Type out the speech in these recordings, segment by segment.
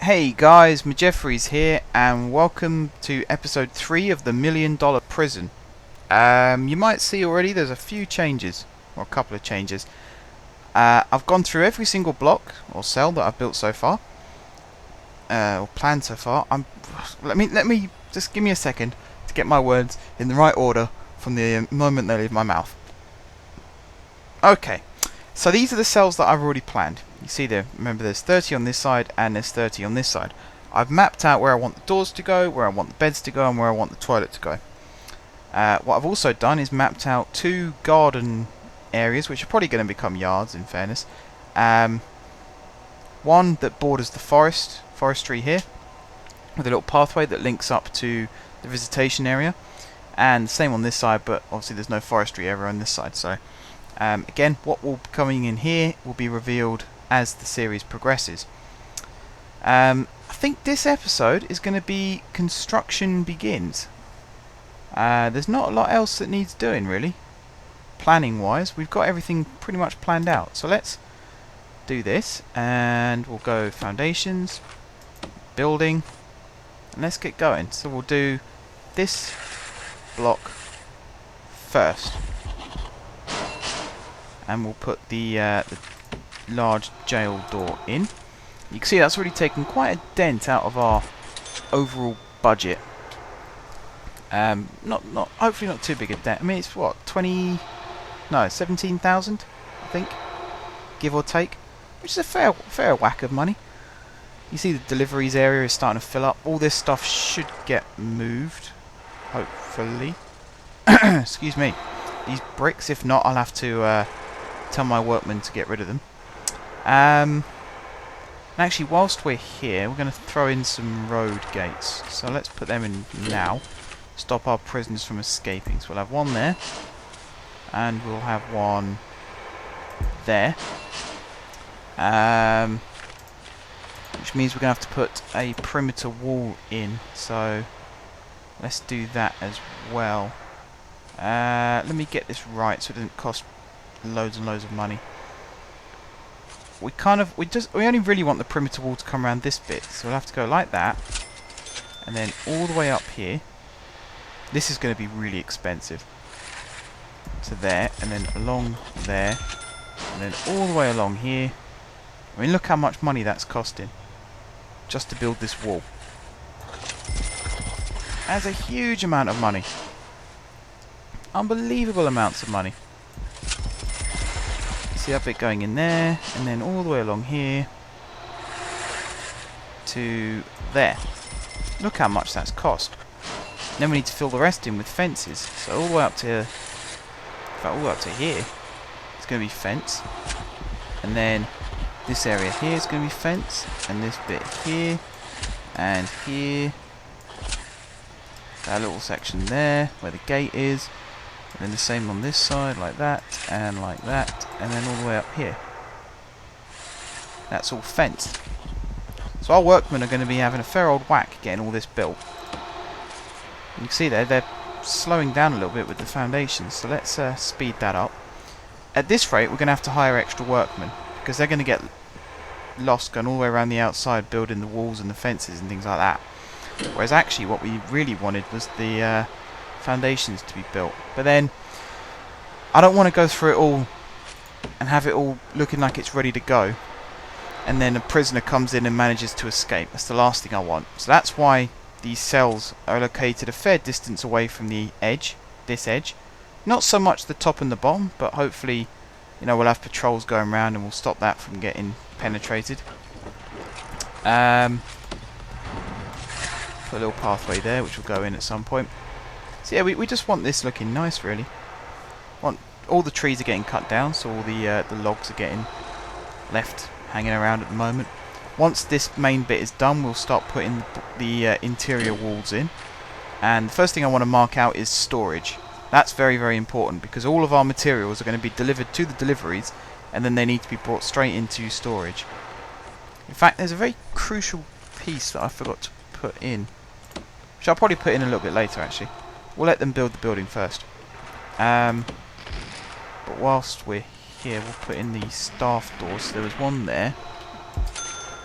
Hey guys, Majeffries here, and welcome to episode 3 of the $1 Million Prison. You might see already there's a few changes, or a couple of changes. I've gone through every single block or cell that I've built so far, or planned so far. Let me just give me a second to get my words in the right order from the moment they leave my mouth. Okay, so these are the cells that I've already planned. You see there, remember there's 30 on this side and there's 30 on this side. I've mapped out where I want the doors to go, where I want the beds to go, and where I want the toilet to go. What I've also done is mapped out 2 garden areas, which are probably going to become yards in fairness. One that borders the forestry here, with a little pathway that links up to the visitation area. And the same on this side, but obviously there's no forestry area on this side. So again, what will be coming in here will be revealed as the series progresses. I think this episode is going to be construction begins. There's not a lot else that needs doing really, planning wise. We've got everything pretty much planned out. So let's do this, and we'll go foundations, building, and let's get going. So we'll do this block first, and we'll put the large jail door in. You can see that's already taken quite a dent out of our overall budget. Hopefully not too big a dent. I mean, it's what, 17,000 I think, give or take, which is a fair whack of money. You see the deliveries area is starting to fill up. All this stuff should get moved, hopefully. Excuse me. These bricks, if not, I'll have to tell my workmen to get rid of them. And actually, whilst we're here, we're going to throw in some road gates. So let's put them in now. Stop our prisoners from escaping. So we'll have one there, and we'll have one there. Which means we're going to have to put a perimeter wall in. So let's do that as well. Let me get this right so it doesn't cost loads and loads of money. We only really want the perimeter wall to come around this bit, so we'll have to go like that, and then all the way up here. This is going to be really expensive. To there, and then along there, and then all the way along here. I mean, look how much money that's costing just to build this wall. That's a huge amount of money. Unbelievable amounts of money. See that bit going in there, and then all the way along here to there. Look how much that's cost. Then we need to fill the rest in with fences. So all the way up to, in fact, all the way up to here, it's going to be fence. And then this area here is going to be fence, and this bit here and here. That little section there where the gate is. And then the same on this side, like that, and like that, and then all the way up here. That's all fenced. So our workmen are going to be having a fair old whack getting all this built. You can see there, they're slowing down a little bit with the foundations, so let's speed that up. At this rate, we're going to have to hire extra workmen, because they're going to get lost going all the way around the outside, building the walls and the fences and things like that. Whereas actually what we really wanted was the foundations to be built. But then I don't want to go through it all and have it all looking like it's ready to go, and then a prisoner comes in and manages to escape. That's the last thing I want. So that's why these cells are located a fair distance away from the edge, this edge. Not so much the top and the bottom, but hopefully, you know, we'll have patrols going around and we'll stop that from getting penetrated. Put a little pathway there which will go in at some point. So yeah, we just want this looking nice, really. Want all the trees are getting cut down, so all the logs are getting left hanging around at the moment. Once this main bit is done, we'll start putting the interior walls in. And the first thing I want to mark out is storage. That's very, very important, because all of our materials are going to be delivered to the deliveries, and then they need to be brought straight into storage. In fact, there's a very crucial piece that I forgot to put in, which I'll probably put in a little bit later, actually. We'll let them build the building first. But whilst we're here, we'll put in the staff doors. So there was one there,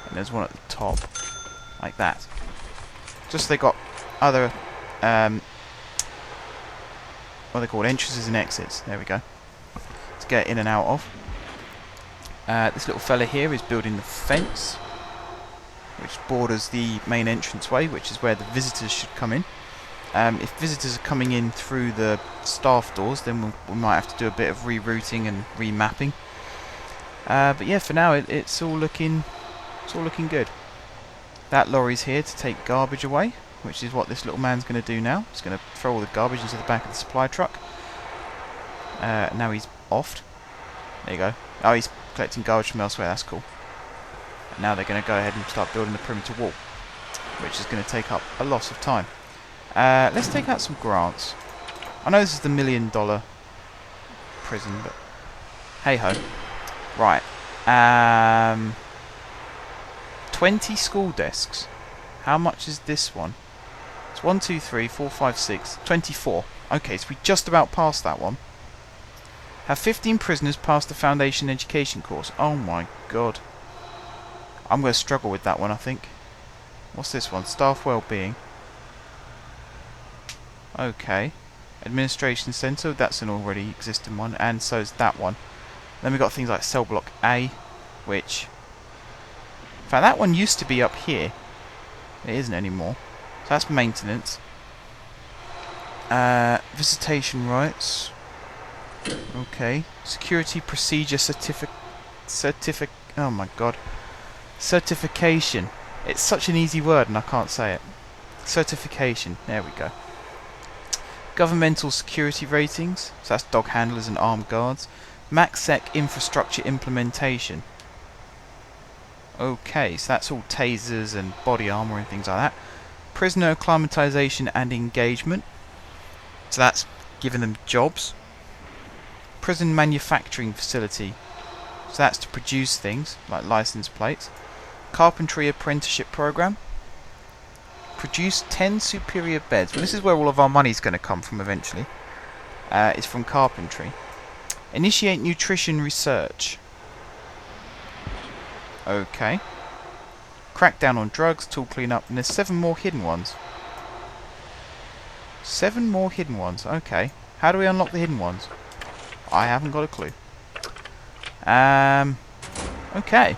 and there's one at the top. like that. Just so they got other, what are they called, entrances and exits. There we go. To get in and out of. This little fella here is building the fence, which borders the main entranceway, which is where the visitors should come in. If visitors are coming in through the staff doors, then we might have to do a bit of rerouting and remapping. But yeah, for now it's all looking good. That lorry's here to take garbage away, which is what this little man's going to do now. He's going to throw all the garbage into the back of the supply truck. Now he's offed. There you go. Oh, he's collecting garbage from elsewhere. That's cool. And now they're going to go ahead and start building the perimeter wall, which is going to take up a lot of time. Let's take out some grants. I know this is the $1 million prison, but hey ho. Right. 20 school desks. How much is this one? It's 1, 2, 3, 4, 5, 6, 24. Okay, so we just about passed that one. Have 15 prisoners passed the foundation education course? Oh my god. I'm going to struggle with that one, I think. What's this one? Staff well-being. Okay. Administration Centre, that's an already existing one, and so is that one. Then we've got things like Cell Block A, which... in fact, that one used to be up here. It isn't anymore. So that's maintenance. Visitation rights. Okay. Security procedure oh my god. Certification. It's such an easy word and I can't say it. Certification. There we go. Governmental security ratings. So that's dog handlers and armed guards. MaxSec infrastructure implementation. Okay, so that's all tasers and body armor and things like that. Prisoner acclimatization and engagement. So that's giving them jobs. Prison manufacturing facility. So that's to produce things like license plates. Carpentry apprenticeship program. Produce 10 superior beds. Well, this is where all of our money's going to come from eventually. It's from carpentry. Initiate nutrition research. Okay. Crack down on drugs, tool cleanup, and there's 7 more hidden ones. 7 more hidden ones. Okay. How do we unlock the hidden ones? I haven't got a clue. Okay.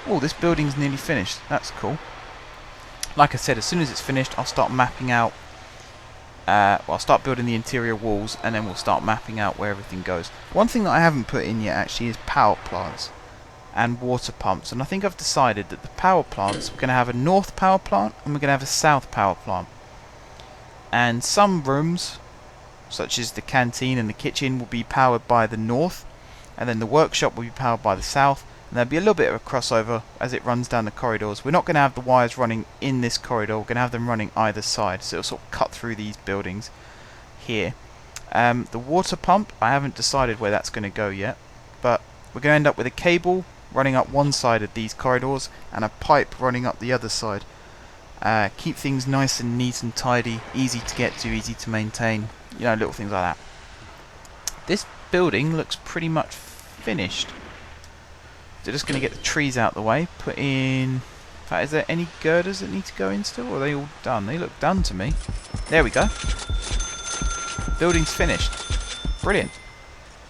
Oh, this building's nearly finished. That's cool. Like I said, as soon as it's finished, I'll start mapping out. I'll start building the interior walls, and then we'll start mapping out where everything goes. One thing that I haven't put in yet, actually, is power plants and water pumps. And I think I've decided that the power plants, we're going to have a north power plant, and we're going to have a south power plant. And some rooms, such as the canteen and the kitchen, will be powered by the north, and then the workshop will be powered by the south. And there'll be a little bit of a crossover as it runs down the corridors. We're not going to have the wires running in this corridor, we're going to have them running either side, so it'll sort of cut through these buildings here. The water pump, I haven't decided where that's going to go yet, but we're going to end up with a cable running up one side of these corridors and a pipe running up the other side. Keep things nice and neat and tidy, easy to get to, easy to maintain, you know, little things like that. This building looks pretty much finished. So just going to get the trees out of the way, put in... in fact, is there any girders that need to go in still, or are they all done? They look done to me. There we go. Building's finished. Brilliant.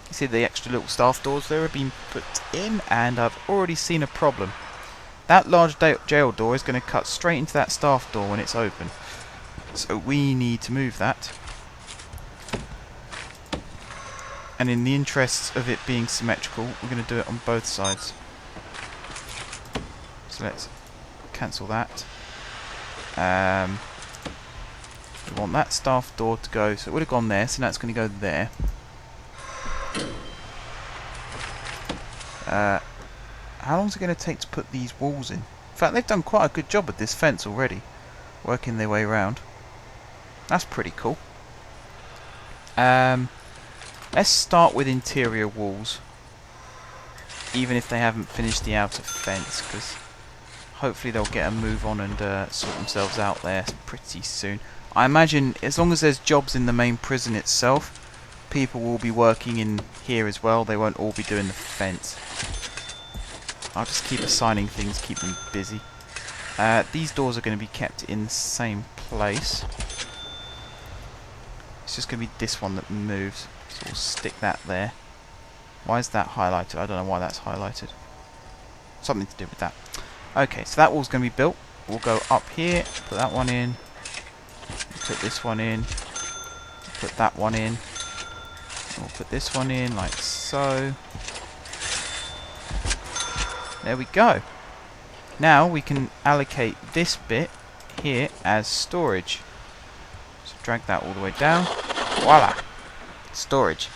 You see the extra little staff doors there have been put in, and I've already seen a problem. That large jail door is going to cut straight into that staff door when it's open. So we need to move that. And in the interests of it being symmetrical, we're going to do it on both sides. So let's cancel that. We want that staff door to go, so it would have gone there, so now it's going to go there. How long is it going to take to put these walls in? In fact, they've done quite a good job with this fence already, working their way around. That's pretty cool. Let's start with interior walls, even if they haven't finished the outer fence, because hopefully they'll get a move on and sort themselves out there pretty soon. I imagine as long as there's jobs in the main prison itself, people will be working in here as well. They won't all be doing the fence. I'll just keep assigning things, keep them busy. These doors are going to be kept in the same place. It's just going to be this one that moves. So we'll stick that there. Why is that highlighted? I don't know why that's highlighted. Something to do with that. Okay, so that wall's going to be built. We'll go up here, put that one in, put this one in, put that one in. We'll put this one in like so. There we go. Now we can allocate this bit here as storage. So drag that all the way down. Voila! Storage.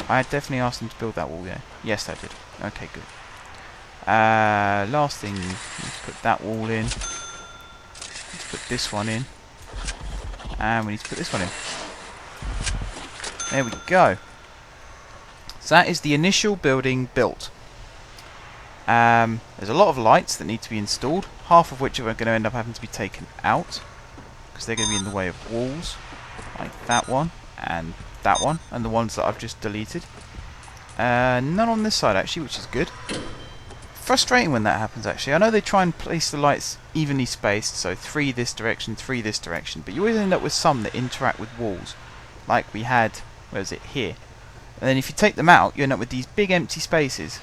I definitely asked them to build that wall there. Yes, I did. Okay, good. Last thing, let's put that wall in. Let's put this one in. And we need to put this one in. There we go. So that is the initial building built. There's a lot of lights that need to be installed, half of which are going to end up having to be taken out because they're going to be in the way of walls, like that one and the ones that I've just deleted. None on this side actually, which is good. Frustrating when that happens actually. I know they try and place the lights evenly spaced, so 3 this direction, 3 this direction, but you always end up with some that interact with walls, like we had, where is it, here. And then if you take them out, you end up with these big empty spaces.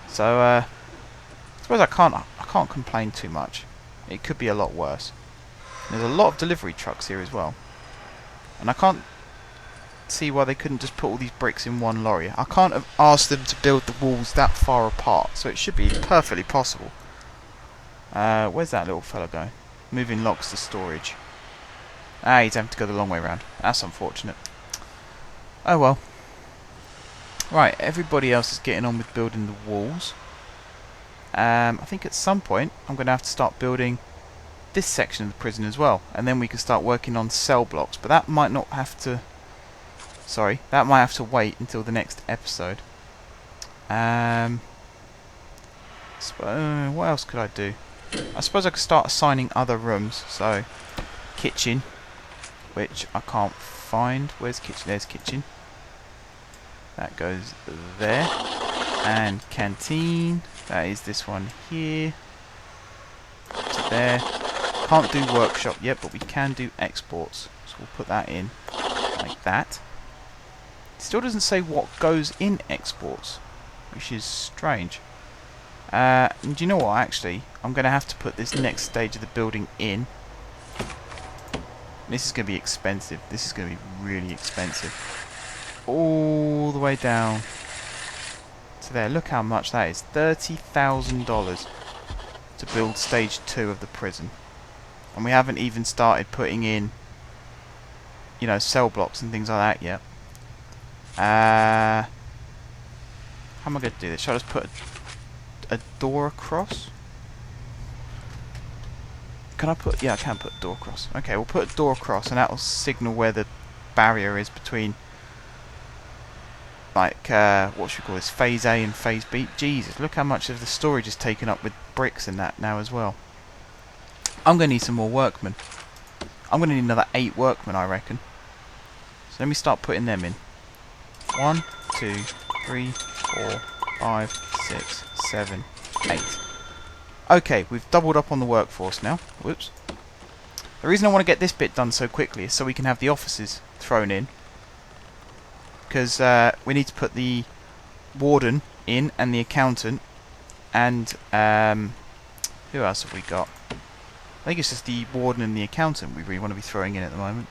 So I suppose I can't complain too much. It could be a lot worse. There's a lot of delivery trucks here as well, and I can't see why they couldn't just put all these bricks in one lorry. I can't have asked them to build the walls that far apart, so it should be perfectly possible. Where's that little fella going? Moving locks to storage. Ah, he's having to go the long way round. That's unfortunate. Oh well. Right, everybody else is getting on with building the walls. I think at some point I'm going to have to start building this section of the prison as well, and then we can start working on cell blocks, but that might not have to... Sorry, that might have to wait until the next episode. What else could I do? I suppose I could start assigning other rooms. So, kitchen, which I can't find. Where's kitchen? There's kitchen. That goes there. And canteen. That is this one here. To there. Can't do workshop yet, but we can do exports. So we'll put that in like that. Still doesn't say what goes in exports, which is strange. And do you know what, actually? I'm going to have to put this next stage of the building in. This is going to be expensive. This is going to be really expensive. All the way down to there. Look how much that is. $30,000 to build stage 2 of the prison. And we haven't even started putting in, you know, cell blocks and things like that yet. How am I going to do this? Shall I just put a door across? Can I put... Yeah, I can put a door across. Okay, we'll put a door across and that will signal where the barrier is between, like, what should we call this? Phase A and Phase B. Jesus, look how much of the storage is taken up with bricks and that now as well. I'm going to need some more workmen. I'm going to need another 8 workmen, I reckon. So let me start putting them in. 1, 2, 3, 4, 5, 6, 7, 8. Okay, we've doubled up on the workforce now. Whoops. The reason I want to get this bit done so quickly is so we can have the officers thrown in. Because we need to put the warden in and the accountant. And who else have we got? I think it's just the warden and the accountant we really want to be throwing in at the moment.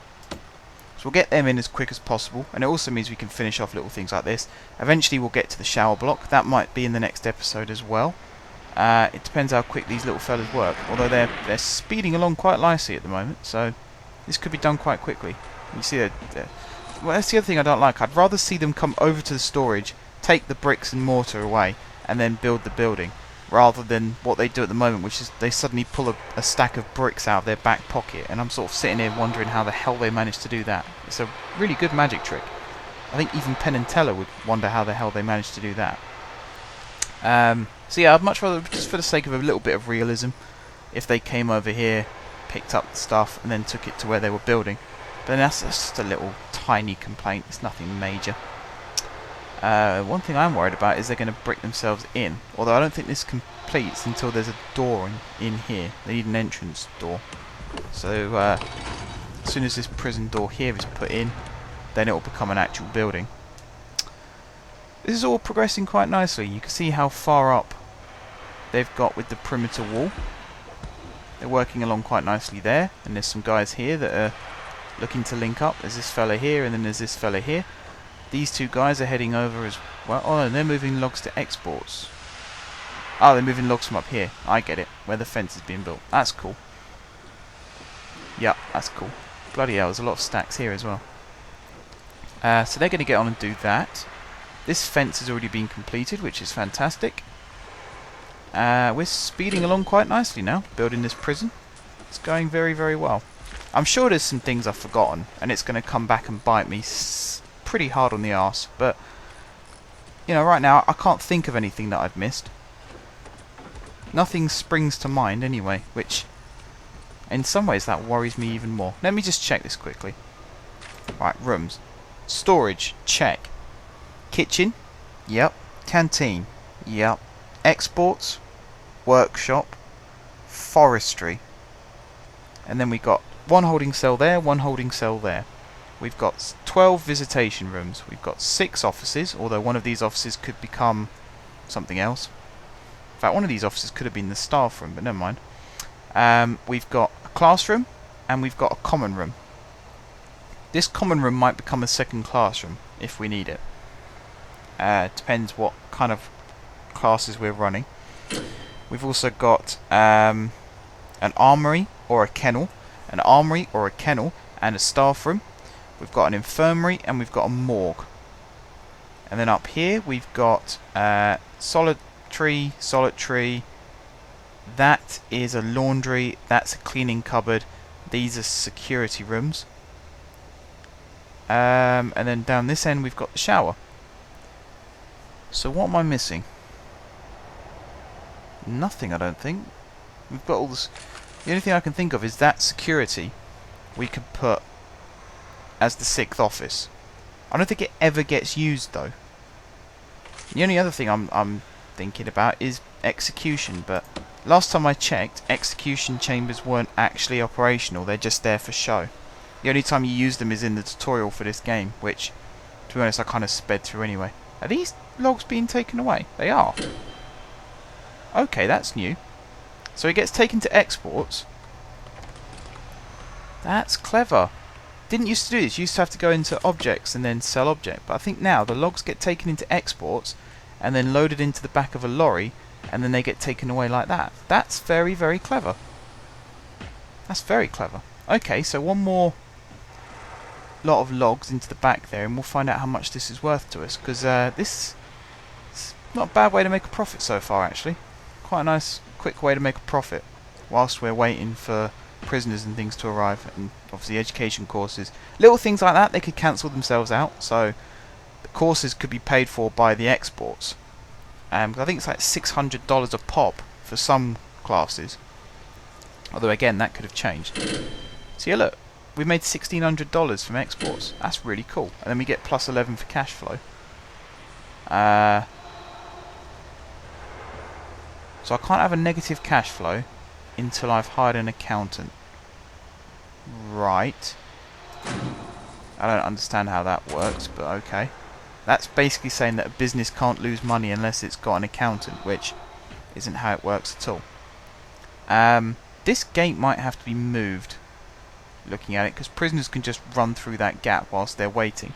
So we'll get them in as quick as possible, and it also means we can finish off little things like this. Eventually we'll get to the shower block. That might be in the next episode as well. It depends how quick these little fellas work, although they're speeding along quite nicely at the moment, so this could be done quite quickly. You see, well, that's the other thing I don't like. I'd rather see them come over to the storage, take the bricks and mortar away, and then build the building, rather than what they do at the moment, which is they suddenly pull a stack of bricks out of their back pocket, and I'm sort of sitting here wondering how the hell they managed to do that. It's a really good magic trick. I think even Penn and Teller would wonder how the hell they managed to do that. So yeah, I'd much rather, just for the sake of a little bit of realism, if they came over here, picked up the stuff, and then took it to where they were building. But then that's just a little tiny complaint, it's nothing major. One thing I'm worried about is they're going to brick themselves in. Although I don't think this completes until there's a door in here. They need an entrance door. So as soon as this prison door here is put in, then it will become an actual building. This is all progressing quite nicely. You can see how far up they've got with the perimeter wall. They're working along quite nicely there. And there's some guys here that are looking to link up. There's this fella here, and then there's this fella here. These two guys are heading over as well. Oh, and they're moving logs to exports. Oh, they're moving logs from up here. I get it. Where the fence is being built. That's cool. Yeah, that's cool. Bloody hell, there's a lot of stacks here as well. So they're going to get on and do that. This fence has already been completed, which is fantastic. We're speeding along quite nicely now, building this prison. It's going very, very well. I'm sure there's some things I've forgotten, and it's going to come back and bite me pretty hard on the arse. But, you know, right now I can't think of anything that I've missed. Nothing springs to mind anyway, which in some ways that worries me even more. Let me just check this quickly. Right, rooms. Storage, check. Kitchen, yep. Canteen, yep. Exports, workshop, forestry. And then we've got one holding cell there, one holding cell there. We've got 12 visitation rooms. We've got 6 offices, although one of these offices could become something else. In fact, one of these offices could have been the staff room, but never mind. We've got a classroom, and we've got a common room. This common room might become a second classroom, if we need it. Depends what kind of classes we're running. We've also got an armory or a kennel, and a staff room. We've got an infirmary, and we've got a morgue. And then up here we've got solitary. That is a laundry. That's a cleaning cupboard. These are security rooms. And then down this end we've got the shower. So what am I missing? Nothing, I don't think. We've got all this. The only thing I can think of is that security we could put as the 6th office. I don't think it ever gets used though. The only other thing I'm thinking about is execution, but last time I checked, execution chambers weren't actually operational, they're just there for show. The only time you use them is in the tutorial for this game, which, to be honest, I kind of sped through anyway. Are these logs being taken away? They are. Okay, that's new. So it gets taken to exports. That's clever. Didn't used to do this. You used to have to go into objects and then sell object. But I think now the logs get taken into exports and then loaded into the back of a lorry, and then they get taken away like that. That's very, very clever. That's very clever. Okay, so one more lot of logs into the back there, and we'll find out how much this is worth to us, because this is not a bad way to make a profit so far, actually. Quite a nice, quick way to make a profit whilst we're waiting for prisoners and things to arrive, and obviously education courses. Little things like that, they could cancel themselves out, so the courses could be paid for by the exports. I think it's like $600 a pop for some classes. Although again, that could have changed. So yeah, look, we made $1,600 from exports. That's really cool. And then we get plus 11 for cash flow. So I can't have a negative cash flow until I've hired an accountant. Right. I don't understand how that works, but okay. That's basically saying that a business can't lose money unless it's got an accountant, which isn't how it works at all. This gate might have to be moved, looking at it, because prisoners can just run through that gap whilst they're waiting.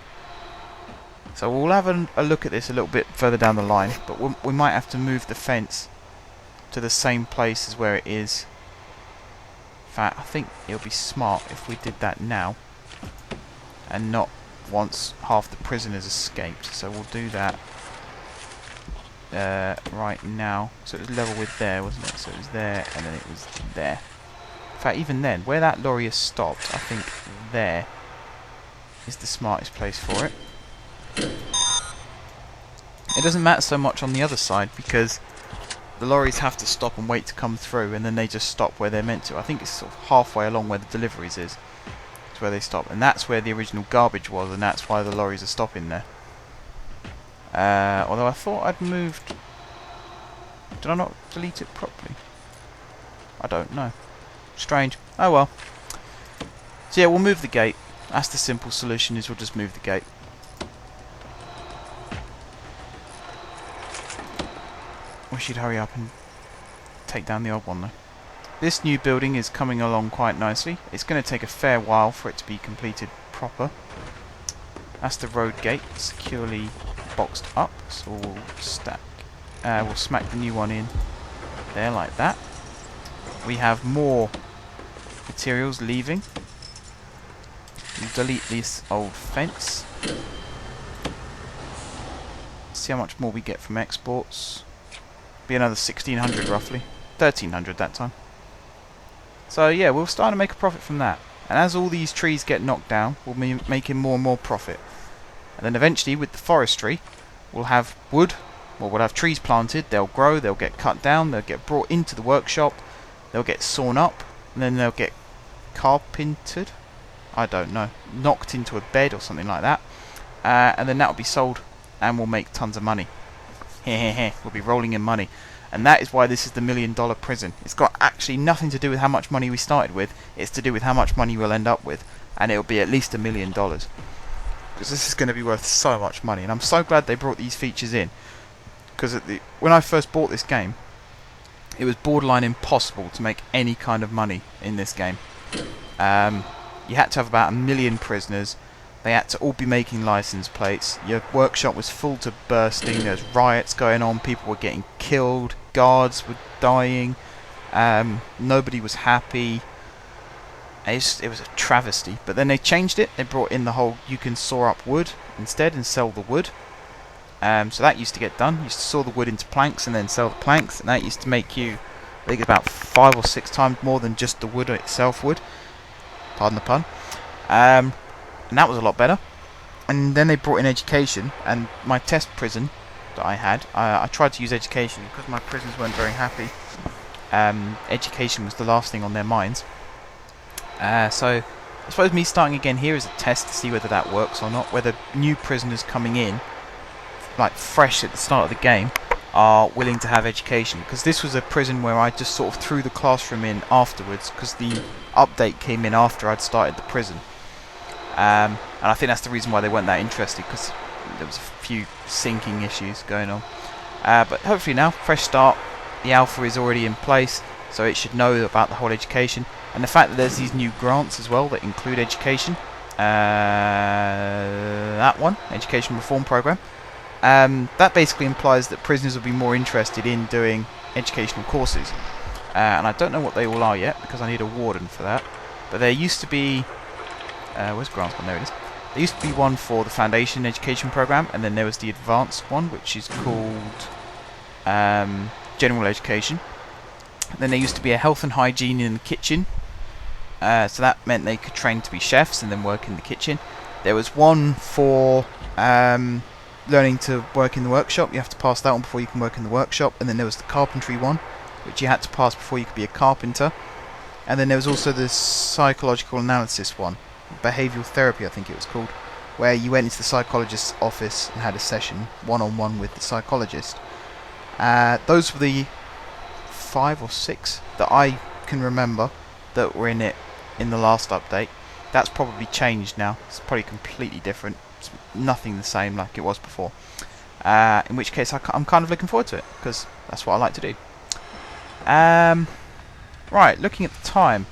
So we'll have a look at this a little bit further down the line, but we might have to move the fence to the same place as where it is. In fact, I think it'll be smart if we did that now, and not once half the prisoners escaped. So we'll do that right now. So it was level with there, wasn't it? So it was there, and then it was there. In fact, even then, where that lorry has stopped, I think there is the smartest place for it. It doesn't matter so much on the other side, because the lorries have to stop and wait to come through, and then they just stop where they're meant to. I think it's sort of halfway along where the deliveries is. Where they stop, and that's where the original garbage was, and that's why the lorries are stopping there. Although I thought I'd moved... Did I not delete it properly? I don't know. Strange. Oh well. So yeah, we'll move the gate. That's the simple solution, is we'll just move the gate. We should hurry up and take down the old one though. This new building is coming along quite nicely. It's going to take a fair while for it to be completed proper. That's the road gate, securely boxed up. So we'll smack the new one in there like that. We have more materials leaving. We'll delete this old fence. See how much more we get from exports. Be another 1600 roughly. 1300 that time. So yeah, we'll start to make a profit from that. And as all these trees get knocked down, we'll be making more and more profit. And then eventually, with the forestry, we'll have wood. Well, we'll have trees planted. They'll grow. They'll get cut down. They'll get brought into the workshop. They'll get sawn up. And then they'll get carpentered. I don't know. Knocked into a bed or something like that. And then that'll be sold. And we'll make tons of money. We'll be rolling in money. And that is why this is the $1 million prison. It's got actually nothing to do with how much money we started with. It's to do with how much money we'll end up with. And it'll be at least $1 million. Because this is going to be worth so much money. And I'm so glad they brought these features in. Because when I first bought this game, it was borderline impossible to make any kind of money in this game. You had to have about 1 million prisoners. They had to all be making license plates. Your workshop was full to bursting. There was riots going on. People were getting killed. Guards were dying. Nobody was happy. It was a travesty. But then they changed it. They brought in the whole you can saw up wood instead and sell the wood. So that used to get done. You used to saw the wood into planks and then sell the planks. And that used to make you, I think, about 5 or 6 times more than just the wood itself would. Pardon the pun. And that was a lot better. And then they brought in education, and my test prison that I had, I tried to use education because my prisoners weren't very happy. Education was the last thing on their minds. So I suppose me starting again here is a test to see whether that works or not, whether new prisoners coming in, like fresh at the start of the game, are willing to have education. Because this was a prison where I just sort of threw the classroom in afterwards, because the update came in after I'd started the prison. And I think that's the reason why they weren't that interested, because there was a few syncing issues going on. But hopefully now, fresh start, the alpha is already in place, so it should know about the whole education. And the fact that there's these new grants as well that include education. That one, Education Reform Program. That basically implies that prisoners will be more interested in doing educational courses. And I don't know what they all are yet, because I need a warden for that. But there used to be... where's grants one? There it is. There used to be one for the Foundation Education Program, and then there was the Advanced one, which is called General Education. And then there used to be a Health and Hygiene in the Kitchen. So that meant they could train to be chefs and then work in the kitchen. There was one for learning to work in the workshop. You have to pass that one before you can work in the workshop. And then there was the Carpentry one, which you had to pass before you could be a carpenter. And then there was also the Psychological Analysis one. Behavioural therapy, I think it was called, where you went into the psychologist's office and had a session one-on-one with the psychologist. Those were the 5 or 6 that I can remember that were in it in the last update. That's probably changed now. It's probably completely different. It's nothing the same like it was before. In which case I'm kind of looking forward to it, because that's what I like to do. Right, looking at the time,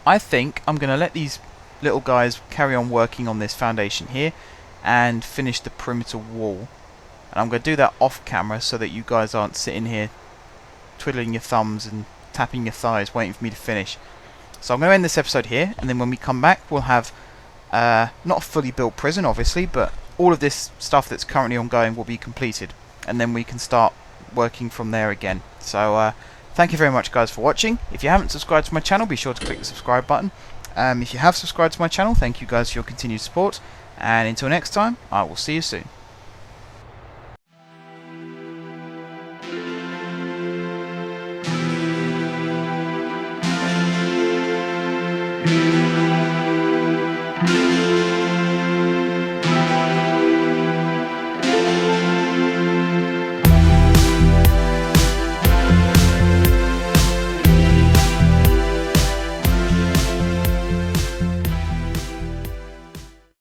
I think I'm going to let these little guys carry on working on this foundation here and finish the perimeter wall. And I'm going to do that off camera so that you guys aren't sitting here twiddling your thumbs and tapping your thighs waiting for me to finish. So I'm going to end this episode here, and then when we come back we'll have not a fully built prison obviously, but all of this stuff that's currently ongoing will be completed, and then we can start working from there again. So thank you very much guys for watching. If you haven't subscribed to my channel, be sure to click the subscribe button. If you have subscribed to my channel, thank you guys for your continued support, and until next time, I will see you soon.